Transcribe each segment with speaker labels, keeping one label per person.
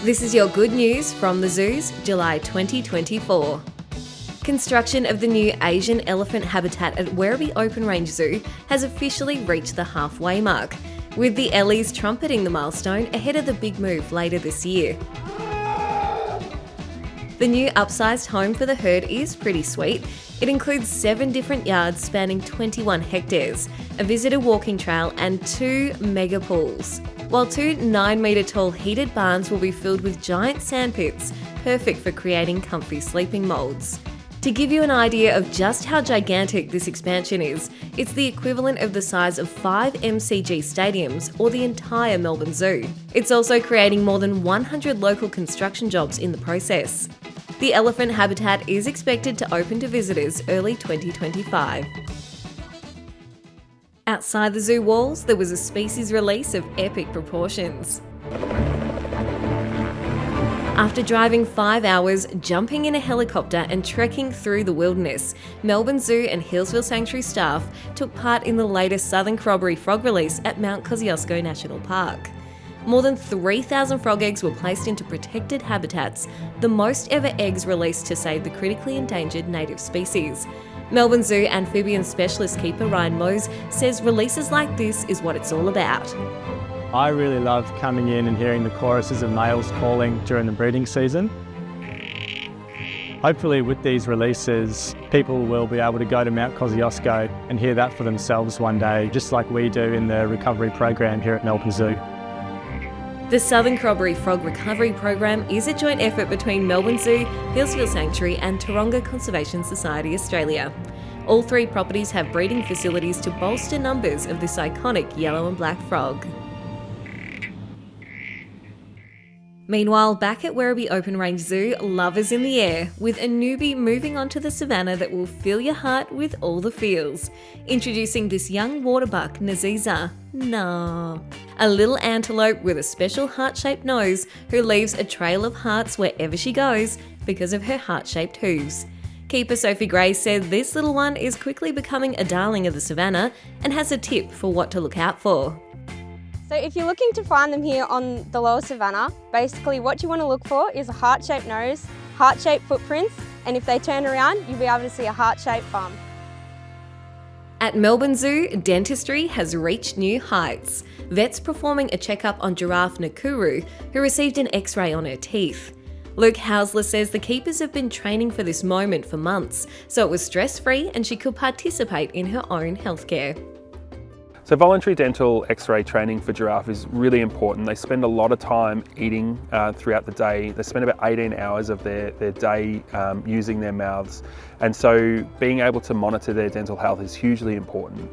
Speaker 1: This is your good news from the zoos, July 2024. Construction of the new Asian elephant habitat at Werribee Open Range Zoo has officially reached the halfway mark, with the Ellies trumpeting the milestone ahead of the big move later this year. The new upsized home for the herd is pretty sweet. It includes 7 different yards spanning 21 hectares, a visitor walking trail and 2 mega pools, while 2 9-metre tall heated barns will be filled with giant sand pits, perfect for creating comfy sleeping moulds. To give you an idea of just how gigantic this expansion is, it's the equivalent of the size of 5 MCG stadiums or the entire Melbourne Zoo. It's also creating more than 100 local construction jobs in the process. The elephant habitat is expected to open to visitors early 2025. Outside the zoo walls, there was a species release of epic proportions. After driving 5 hours, jumping in a helicopter and trekking through the wilderness, Melbourne Zoo and Healesville Sanctuary staff took part in the latest southern corroboree frog release at Mount Kosciuszko National Park. More than 3,000 frog eggs were placed into protected habitats, the most ever eggs released to save the critically endangered native species. Melbourne Zoo amphibian specialist keeper Ryan Mose says releases like this is what it's all about.
Speaker 2: I really love coming in and hearing the choruses of males calling during the breeding season. Hopefully with these releases, people will be able to go to Mount Kosciuszko and hear that for themselves one day, just like we do in the recovery program here at Melbourne Zoo.
Speaker 1: The Southern Corroboree Frog Recovery Program is a joint effort between Melbourne Zoo, Healesville Sanctuary and Taronga Conservation Society Australia. All 3 properties have breeding facilities to bolster numbers of this iconic yellow and black frog. Meanwhile, back at Werribee Open Range Zoo, love is in the air, with a newbie moving onto the savannah that will fill your heart with all the feels. Introducing this young waterbuck, Naziza. No. A little antelope with a special heart-shaped nose who leaves a trail of hearts wherever she goes because of her heart-shaped hooves. Keeper Sophie Gray said this little one is quickly becoming a darling of the savannah and has a tip for what to look out for.
Speaker 3: So if you're looking to find them here on the lower savannah, basically what you want to look for is a heart-shaped nose, heart-shaped footprints, and if they turn around, you'll be able to see a heart-shaped bum.
Speaker 1: At Melbourne Zoo, dentistry has reached new heights. Vets performing a checkup on giraffe Nakuru, who received an x-ray on her teeth. Luke Hausler says the keepers have been training for this moment for months, so it was stress-free and she could participate in her own healthcare.
Speaker 4: So voluntary dental x-ray training for giraffe is really important. They spend a lot of time eating throughout the day. They spend about 18 hours of their day using their mouths. And so being able to monitor their dental health is hugely important.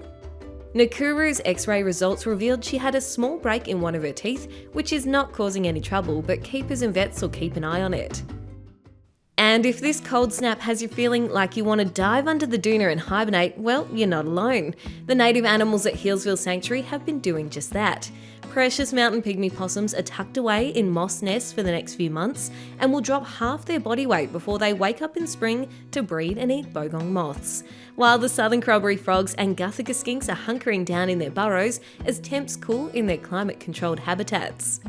Speaker 1: Nakuru's x-ray results revealed she had a small break in one of her teeth, which is not causing any trouble, but keepers and vets will keep an eye on it. And if this cold snap has you feeling like you want to dive under the doona and hibernate, well, you're not alone. The native animals at Healesville Sanctuary have been doing just that. Precious mountain pygmy possums are tucked away in moss nests for the next few months and will drop half their body weight before they wake up in spring to breed and eat bogong moths. While the southern corroboree frogs and Guthica skinks are hunkering down in their burrows as temps cool in their climate-controlled habitats.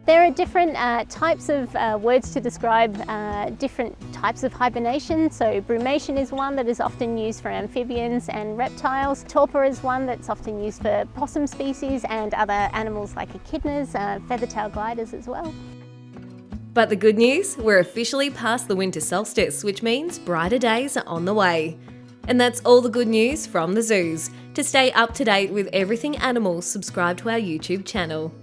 Speaker 5: There are different types of words to describe different types of hibernation. So brumation is one that is often used for amphibians and reptiles. Torpor is one that's often used for possum species and other animals like echidnas, feathertail gliders as well.
Speaker 1: But the good news, we're officially past the winter solstice, which means brighter days are on the way. And that's all the good news from the zoos. To stay up to date with everything animals, subscribe to our YouTube channel.